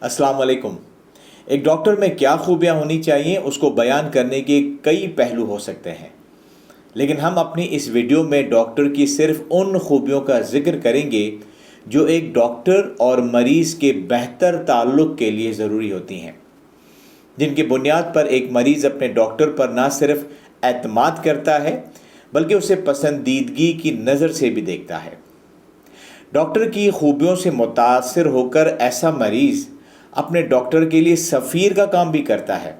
अस्सलाम वालेकुम। एक डॉक्टर में क्या खूबियाँ होनी चाहिए उसको बयान करने के कई पहलू हो सकते हैं, लेकिन हम अपनी इस वीडियो में डॉक्टर की सिर्फ उन खूबियों का जिक्र करेंगे जो एक डॉक्टर और मरीज़ के बेहतर ताल्लुक़ के लिए ज़रूरी होती हैं, जिनकी बुनियाद पर एक मरीज़ अपने डॉक्टर पर ना सिर्फ एतमाद करता है बल्कि उसे पसंदीदगी की नज़र से भी देखता है। डॉक्टर की खूबियों से मुतासिर होकर ऐसा मरीज़ अपने डॉक्टर के लिए सफ़ीर का काम भी करता है,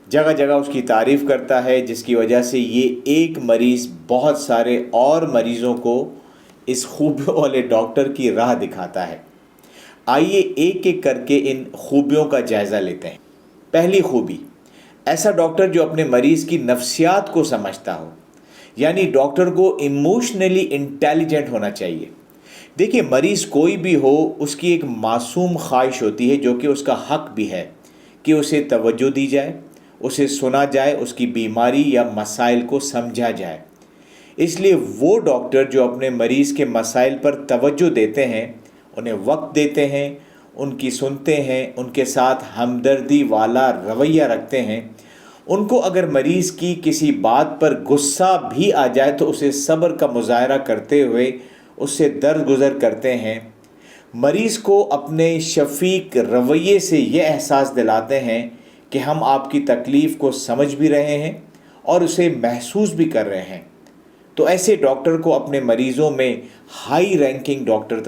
जगह जगह उसकी तारीफ़ करता है, जिसकी वजह से ये एक मरीज़ बहुत सारे और मरीज़ों को इस खूबियों वाले डॉक्टर की राह दिखाता है। आइए एक एक करके इन खूबियों का जायज़ा लेते हैं। पहली खूबी, ऐसा डॉक्टर जो अपने मरीज़ की नफ्सियात को समझता हो, यानी डॉक्टर को इमोशनली इंटेलिजेंट होना चाहिए। देखिए, मरीज़ कोई भी हो, उसकी एक मासूम ख्वाहिश होती है जो कि उसका हक़ भी है कि उसे तवज्जो दी जाए, उसे सुना जाए, उसकी बीमारी या मसाइल को समझा जाए। इसलिए वो डॉक्टर जो अपने मरीज़ के मसाइल पर तवज्जो देते हैं, उन्हें वक्त देते हैं, उनकी सुनते हैं, उनके साथ हमदर्दी वाला रवैया रखते हैं, उनको अगर मरीज़ की किसी बात पर गुस्सा भी आ जाए तो उसे सब्र का मुज़ाहरा करते हुए उससे दरगुज़र करते हैं, मरीज़ को अपने शफ़ीक रवैये से ये एहसास दिलाते हैं कि हम आपकी तकलीफ़ को समझ भी रहे हैं और उसे महसूस भी कर रहे हैं, तो ऐसे डॉक्टर को अपने मरीज़ों में हाई रैंकिंग डॉक्टर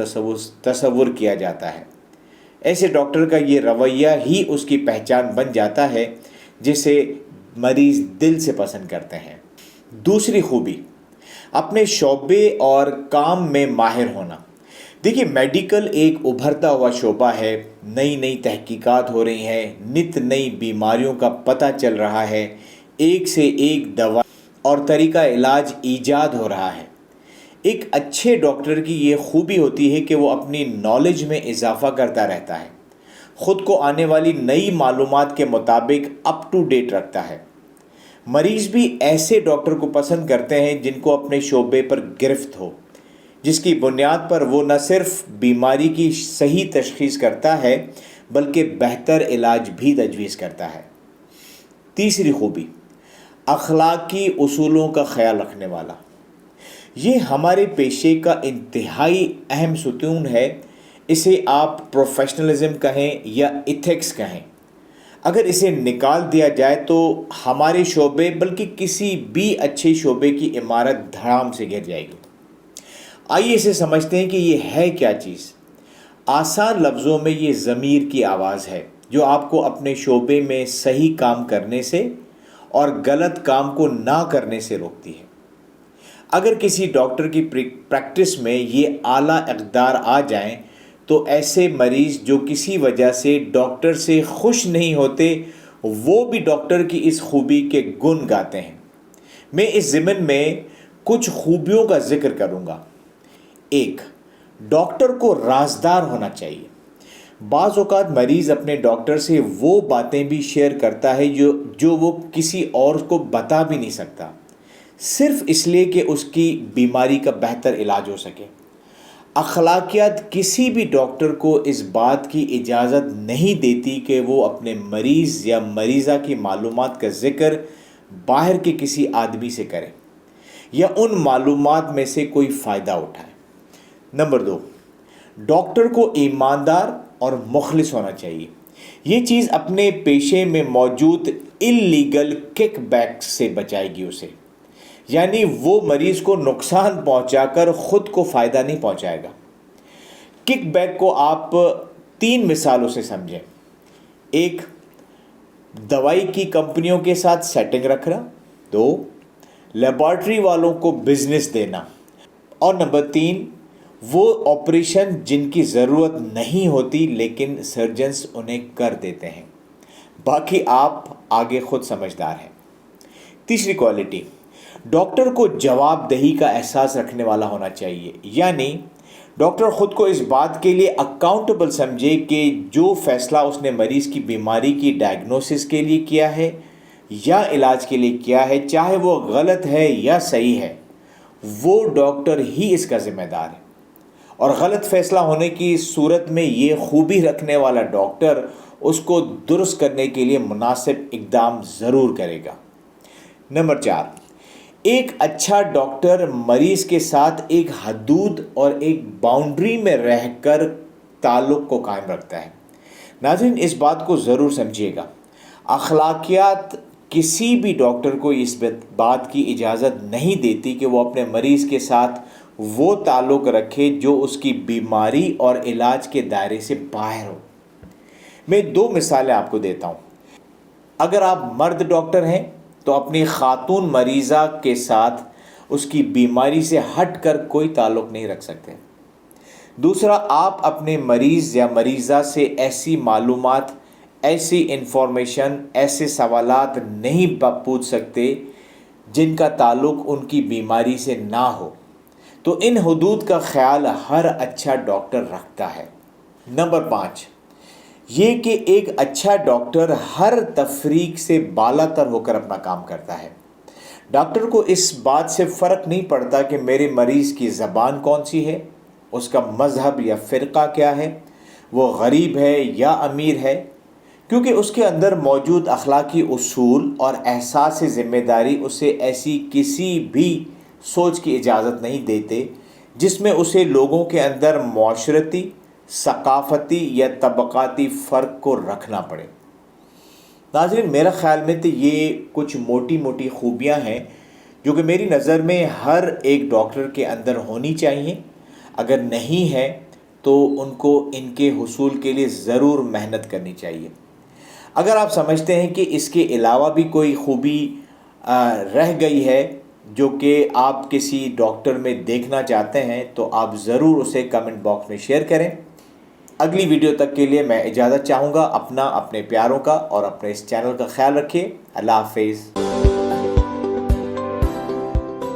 तसव्वुर किया जाता है। ऐसे डॉक्टर का ये रवैया ही उसकी पहचान बन जाता है, जिसे मरीज़ दिल से पसंद करते हैं। दूसरी खूबी, अपने शोबे और काम में माहिर होना। देखिए, मेडिकल एक उभरता हुआ शोबा है, नई नई तहकीकात हो रही हैं, नित नई बीमारियों का पता चल रहा है, एक से एक दवा और तरीका इलाज ईजाद हो रहा है। एक अच्छे डॉक्टर की ये खूबी होती है कि वो अपनी नॉलेज में इजाफ़ा करता रहता है, ख़ुद को आने वाली नई मालूमात के मुताबिक अप टू डेट रखता है। मरीज़ भी ऐसे डॉक्टर को पसंद करते हैं जिनको अपने शोबे पर गिरफ्त हो, जिसकी बुनियाद पर वो न सिर्फ बीमारी की सही तशख़ीस करता है बल्कि बेहतर इलाज भी तजवीज़ करता है। तीसरी खूबी, अखलाकी उसूलों का ख्याल रखने वाला। ये हमारे पेशे का इंतहाई अहम सुतून है। इसे आप प्रोफेशनलिज्म कहें या इथिक्स कहें। अगर इसे निकाल दिया जाए तो हमारे शोबे बल्कि किसी भी अच्छे शोबे की इमारत धड़ाम से गिर जाएगी। आइए इसे समझते हैं कि ये है क्या चीज़। आसान लफ्ज़ों में ये ज़मीर की आवाज़ है जो आपको अपने शोबे में सही काम करने से और गलत काम को ना करने से रोकती है। अगर किसी डॉक्टर की प्रैक्टिस में ये आला इक़दार आ जाएं तो ऐसे मरीज़ जो किसी वजह से डॉक्टर से खुश नहीं होते, वो भी डॉक्टर की इस खूबी के गुण गाते हैं। मैं इस ज़िमन में कुछ खूबियों का जिक्र करूँगा। एक, डॉक्टर को राज़दार होना चाहिए। बाज़ औक़ात मरीज़ अपने डॉक्टर से वो बातें भी शेयर करता है जो वो किसी और को बता भी नहीं सकता, सिर्फ़ इसलिए कि उसकी बीमारी का बेहतर इलाज हो सके। अखलाकियात किसी भी डॉक्टर को इस बात की इजाज़त नहीं देती कि वो अपने मरीज़ या मरीज़ा की मालूमात का ज़िक्र बाहर के किसी आदमी से करे या उन मालूमात में से कोई फ़ायदा उठाए। नंबर 2, डॉक्टर को ईमानदार और मुखलिस होना चाहिए। ये चीज़ अपने पेशे में मौजूद इल्लीगल किकबैक से बचाएगी उसे, यानी वो मरीज़ को नुकसान पहुंचाकर ख़ुद को फ़ायदा नहीं पहुंचाएगा। किकबैक को आप 3 मिसालों से समझें। एक, दवाई की कंपनियों के साथ सेटिंग रखना। 2, लेबॉर्ट्री वालों को बिज़नेस देना। और नंबर 3, वो ऑपरेशन जिनकी ज़रूरत नहीं होती लेकिन सर्जन्स उन्हें कर देते हैं। बाकी आप आगे ख़ुद समझदार हैं। तीसरी क्वालिटी, डॉक्टर को जवाबदेही का एहसास रखने वाला होना चाहिए, यानी डॉक्टर ख़ुद को इस बात के लिए अकाउंटेबल समझे कि जो फ़ैसला उसने मरीज़ की बीमारी की डायग्नोसिस के लिए किया है या इलाज के लिए किया है, चाहे वो गलत है या सही है, वो डॉक्टर ही इसका ज़िम्मेदार है। اور غلط فیصلہ ہونے کی صورت میں یہ خوبی رکھنے والا ڈاکٹر اس کو درست کرنے کے لیے مناسب اقدام ضرور کرے گا۔ نمبر 4، ایک اچھا ڈاکٹر مریض کے ساتھ ایک حدود اور ایک باؤنڈری میں رہ کر تعلق کو قائم رکھتا ہے۔ ناظرین، اس بات کو ضرور سمجھیے گا، اخلاقیات کسی بھی ڈاکٹر کو اس بات کی اجازت نہیں دیتی کہ وہ اپنے مریض کے ساتھ وہ تعلق رکھے جو اس کی بیماری اور علاج کے دائرے سے باہر ہو۔ میں 2 مثالیں آپ کو دیتا ہوں۔ اگر آپ مرد ڈاکٹر ہیں تو اپنی خاتون مریضہ کے ساتھ اس کی بیماری سے ہٹ کر کوئی تعلق نہیں رکھ سکتے۔ دوسرا، آپ اپنے مریض یا مریضہ سے ایسی معلومات، ایسی انفارمیشن، ایسے سوالات نہیں پوچھ سکتے جن کا تعلق ان کی بیماری سے نہ ہو۔ تو ان حدود کا خیال ہر اچھا ڈاکٹر رکھتا ہے۔ نمبر 5، یہ کہ ایک اچھا ڈاکٹر ہر تفریق سے بالا تر ہو کر اپنا کام کرتا ہے۔ ڈاکٹر کو اس بات سے فرق نہیں پڑتا کہ میرے مریض کی زبان کون سی ہے، اس کا مذہب یا فرقہ کیا ہے، وہ غریب ہے یا امیر ہے، کیونکہ اس کے اندر موجود اخلاقی اصول اور احساس ذمہ داری اسے ایسی کسی بھی سوچ کی اجازت نہیں دیتے جس میں اسے لوگوں کے اندر معاشرتی، ثقافتی یا طبقاتی فرق کو رکھنا پڑے۔ ناظرین، میرا خیال میں تو یہ کچھ موٹی موٹی خوبیاں ہیں جو کہ میری نظر میں ہر ایک ڈاکٹر کے اندر ہونی چاہیے۔ اگر نہیں ہے تو ان کو ان کے حصول کے لیے ضرور محنت کرنی چاہیے۔ اگر آپ سمجھتے ہیں کہ اس کے علاوہ بھی کوئی خوبی رہ گئی ہے جو کہ آپ کسی ڈاکٹر میں دیکھنا چاہتے ہیں تو آپ ضرور اسے کمنٹ باکس میں شیئر کریں۔ اگلی ویڈیو تک کے لیے میں اجازت چاہوں گا۔ اپنے پیاروں کا اور اپنے اس چینل کا خیال رکھیے۔ اللہ حافظ۔